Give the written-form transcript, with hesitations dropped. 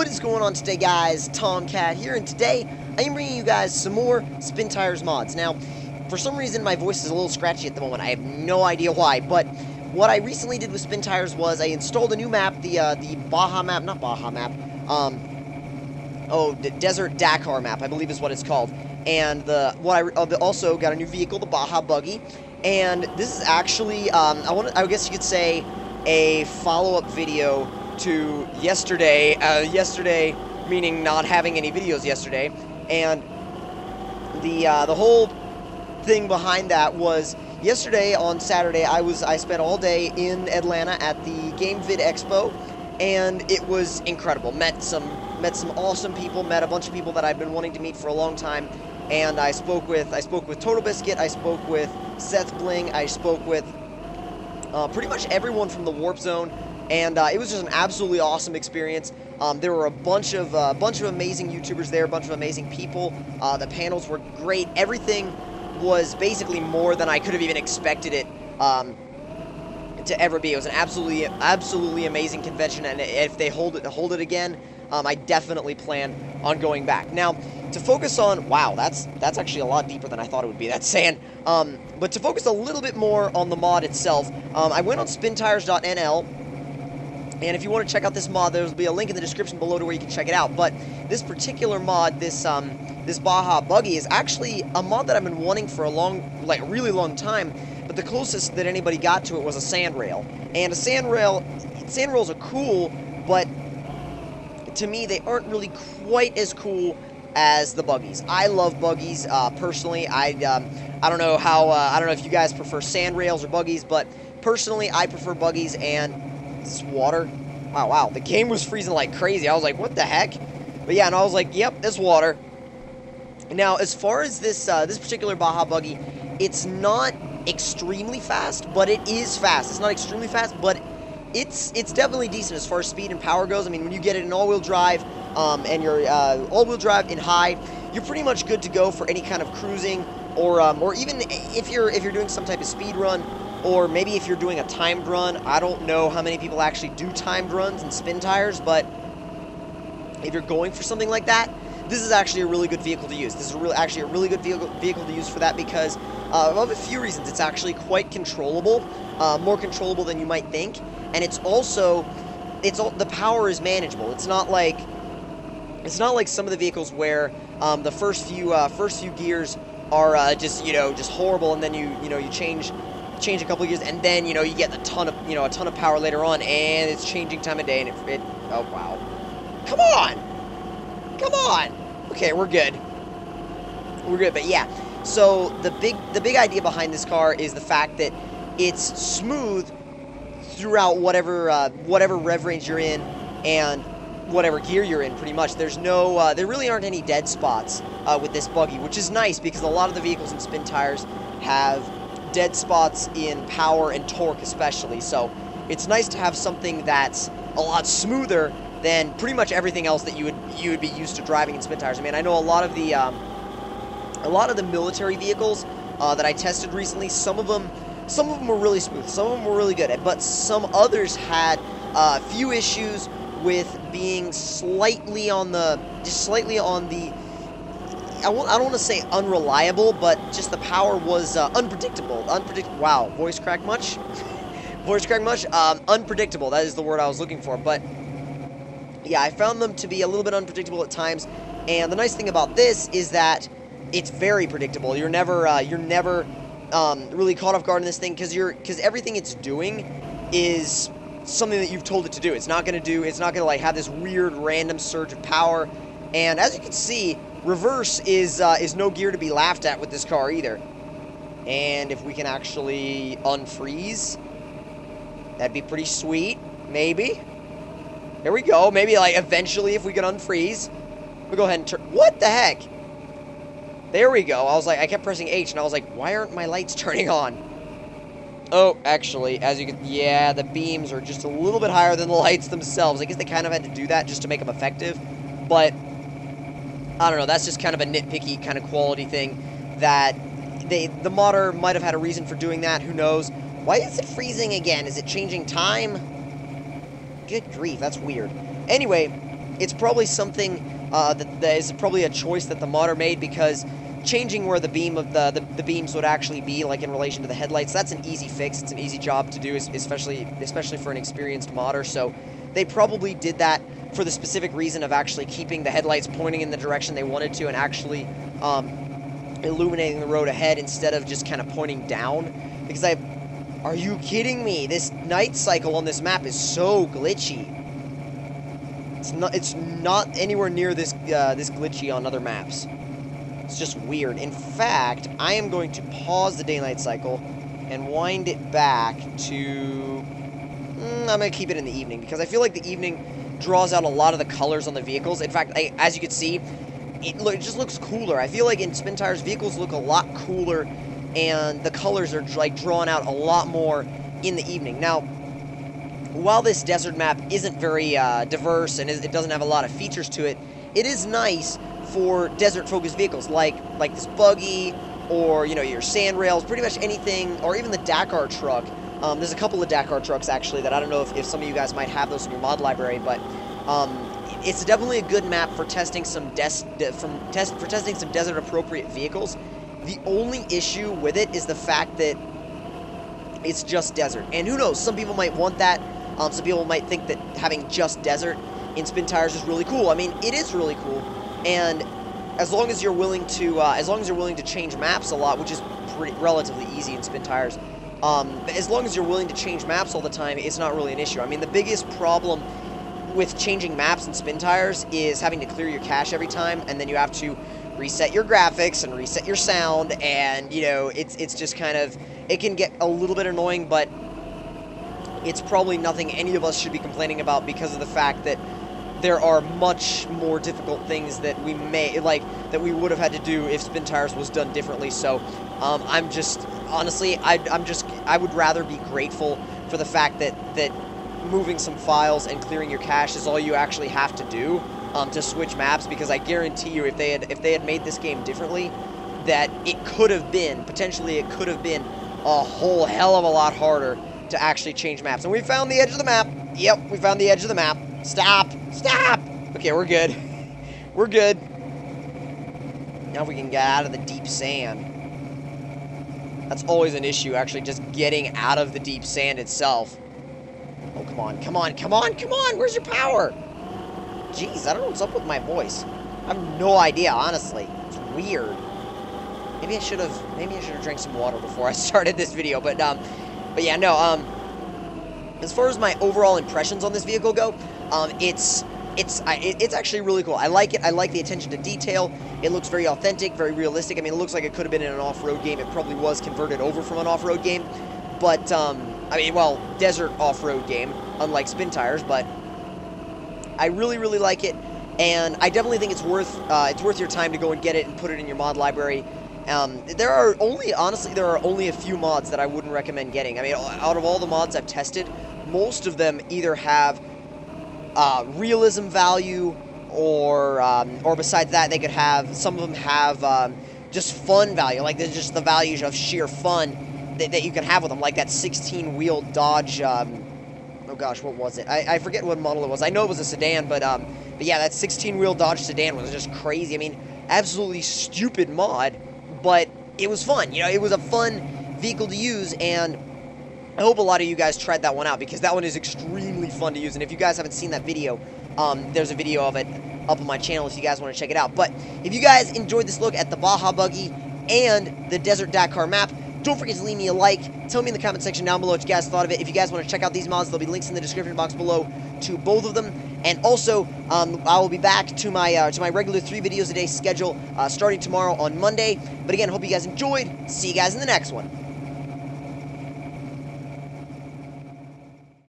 What is going on today, guys? Tomcat here, and today I am bringing you guys some more Spin Tires mods. Now, for some reason my voice is a little scratchy at the moment. I have no idea why, but what I recently did with Spin Tires was I installed a new map, the Baja map, not Baja map, the Desert Dakar map, I believe is what it's called. And also got a new vehicle, the Baja Buggy, and this is actually I guess you could say a follow-up video to yesterday. Yesterday meaning not having any videos yesterday, and the whole thing behind that was yesterday on Saturday I spent all day in Atlanta at the Game Vid Expo, and it was incredible. Met some awesome people, met a bunch of people that I've been wanting to meet for a long time, and I spoke with Total Biscuit, I spoke with Seth Bling, I spoke with pretty much everyone from the Warp Zone, and it was just an absolutely awesome experience. There were a bunch of amazing YouTubers there, a bunch of amazing people. The panels were great. Everything was basically more than I could have even expected it to ever be. It was an absolutely amazing convention, and if they hold it again, I definitely plan on going back. Now, to focus on, wow, that's actually a lot deeper than I thought it would be, that sand. But to focus a little bit more on the mod itself, I went on spintires.nl, and if you want to check out this mod, there'll be a link in the description below to where you can check it out. But this particular mod, this Baja Buggy, is actually a mod that I've been wanting for a really long time. But the closest that anybody got to it was a sand rail. And sand rails are cool, but to me, they aren't really quite as cool as the buggies. I love buggies personally. I don't know if you guys prefer sand rails or buggies, but personally, I prefer buggies. And this water, wow, the game was freezing like crazy. I was like, what the heck? But yeah, and I was like, yep, it's water. Now, as far as this particular Baja Buggy, it's not extremely fast, but it is fast. It's not extremely fast, but it's definitely decent as far as speed and power goes. I mean, when you get it in all-wheel drive, and you're all-wheel drive in high, you're pretty much good to go for any kind of cruising, or even if you're doing some type of speed run, or maybe if you're doing a timed run. I don't know how many people actually do timed runs in Spin Tires, but if you're going for something like that, this is actually a really good vehicle to use. This is actually a really good vehicle to use for that because of a few reasons. It's actually quite controllable, more controllable than you might think, and it's also the power is manageable. It's not like some of the vehicles where the first few gears are just horrible, and then you change a couple of gears, and then you get a ton of power later on, and it's changing time of day, and it oh wow, come on, okay, we're good, but yeah. So the big idea behind this car is the fact that it's smooth throughout whatever rev range you're in and whatever gear you're in, pretty much. There really aren't any dead spots with this buggy, which is nice because a lot of the vehicles in Spin Tires have dead spots in power and torque especially, so it's nice to have something that's a lot smoother than pretty much everything else that you would be used to driving in Spin Tires. I mean, I know a lot of the military vehicles that I tested recently, some of them were really smooth, some of them were really good, but some others had a few issues with being slightly on the I don't want to say unreliable, but just the power was unpredictable. Wow, voice crack much? Unpredictable, that is the word I was looking for. But yeah, I found them to be a little bit unpredictable at times. And the nice thing about this is that it's very predictable. You're never really caught off guard in this thing because everything it's doing is something that you've told it to do. It's not gonna like have this weird random surge of power. And as you can see, reverse is no gear to be laughed at with this car either. And if we can actually unfreeze, that'd be pretty sweet. Maybe. There we go. Maybe like eventually if we can unfreeze. We'll go ahead and turn. What the heck? There we go. I kept pressing H and I was like, why aren't my lights turning on? Oh, actually, as you can, yeah, the beams are just a little bit higher than the lights themselves. I guess they kind of had to do that just to make them effective, but I don't know, that's just kind of a nitpicky kind of quality thing that the modder might have had a reason for doing that, who knows. Why is it freezing again? Is it changing time? Good grief, that's weird. Anyway, it's probably something that is probably a choice that the modder made, because changing where the beam of the beams would actually be, like in relation to the headlights, that's an easy fix. It's an easy job to do, especially for an experienced modder. So they probably did that for the specific reason of actually keeping the headlights pointing in the direction they wanted to, and actually illuminating the road ahead instead of just kind of pointing down. Because are you kidding me? This night cycle on this map is so glitchy. It's not anywhere near this this glitchy on other maps. It's just weird. In fact, I am going to pause the day-night cycle and wind it back to... I'm going to keep it in the evening, because I feel like the evening draws out a lot of the colors on the vehicles. In fact, as you can see, it just looks cooler. I feel like in Spin Tires, vehicles look a lot cooler, and the colors are like drawn out a lot more in the evening. Now, while this desert map isn't very diverse and it doesn't have a lot of features to it, it is nice for desert-focused vehicles like this Buggy, or, you know, your sand rails, pretty much anything, or even the Dakar truck. There's a couple of Dakar trucks, actually, that I don't know if some of you guys might have those in your mod library, but it's definitely a good map for testing some desert-appropriate vehicles. The only issue with it is the fact that it's just desert. And who knows, some people might want that. Some people might think that having just desert in Spin Tires is really cool. I mean, it is really cool. And as long as you're willing to change maps a lot, which is relatively easy in Spin Tires, as long as you're willing to change maps all the time, it's not really an issue. I mean, the biggest problem with changing maps in Spin Tires is having to clear your cache every time, and then you have to reset your graphics and reset your sound, and, you know, it's just kind of, it can get a little bit annoying, but it's probably nothing any of us should be complaining about, because of the fact that there are much more difficult things that we would have had to do if Spin Tires was done differently. So I'm just, honestly, I would rather be grateful for the fact that moving some files and clearing your cache is all you actually have to do to switch maps, because I guarantee you, if they had made this game differently, that potentially it could have been a whole hell of a lot harder to actually change maps. And we found the edge of the map. Yep, we found the edge of the map. Stop! Stop! Okay, we're good. We're good. Now we can get out of the deep sand. That's always an issue, actually, just getting out of the deep sand itself. Oh, come on, come on, come on, come on! Where's your power? Jeez, I don't know what's up with my voice. I have no idea, honestly. It's weird. Maybe I should have drank some water before I started this video, but yeah, no, as far as my overall impressions on this vehicle go, it's actually really cool. I like it. I like the attention to detail. It looks very authentic, very realistic. I mean, it looks like it could have been in an off-road game. It probably was converted over from an off-road game, but, I mean, well, desert off-road game, unlike Spin Tires, but I really, really like it, and I definitely think it's worth your time to go and get it and put it in your mod library. There are only a few mods that I wouldn't recommend getting. I mean, out of all the mods I've tested, most of them either have realism value, or besides that, they could have, some of them have just fun value, like there's just the values of sheer fun that you can have with them, like that 16-wheel Dodge, oh gosh, what was it? I forget what model it was. I know it was a sedan, but yeah, that 16-wheel Dodge sedan was just crazy. I mean, absolutely stupid mod, but it was fun. You know, it was a fun vehicle to use, and I hope a lot of you guys tried that one out, because that one is extremely fun to use. And if you guys haven't seen that video, there's a video of it up on my channel if you guys want to check it out. But if you guys enjoyed this look at the Baja Buggy and the Desert Dakar map, don't forget to leave me a like. Tell me in the comment section down below what you guys thought of it. If you guys want to check out these mods, there'll be links in the description box below to both of them. And also, I will be back to my regular 3 videos a day schedule starting tomorrow on Monday. But again, hope you guys enjoyed. See you guys in the next one.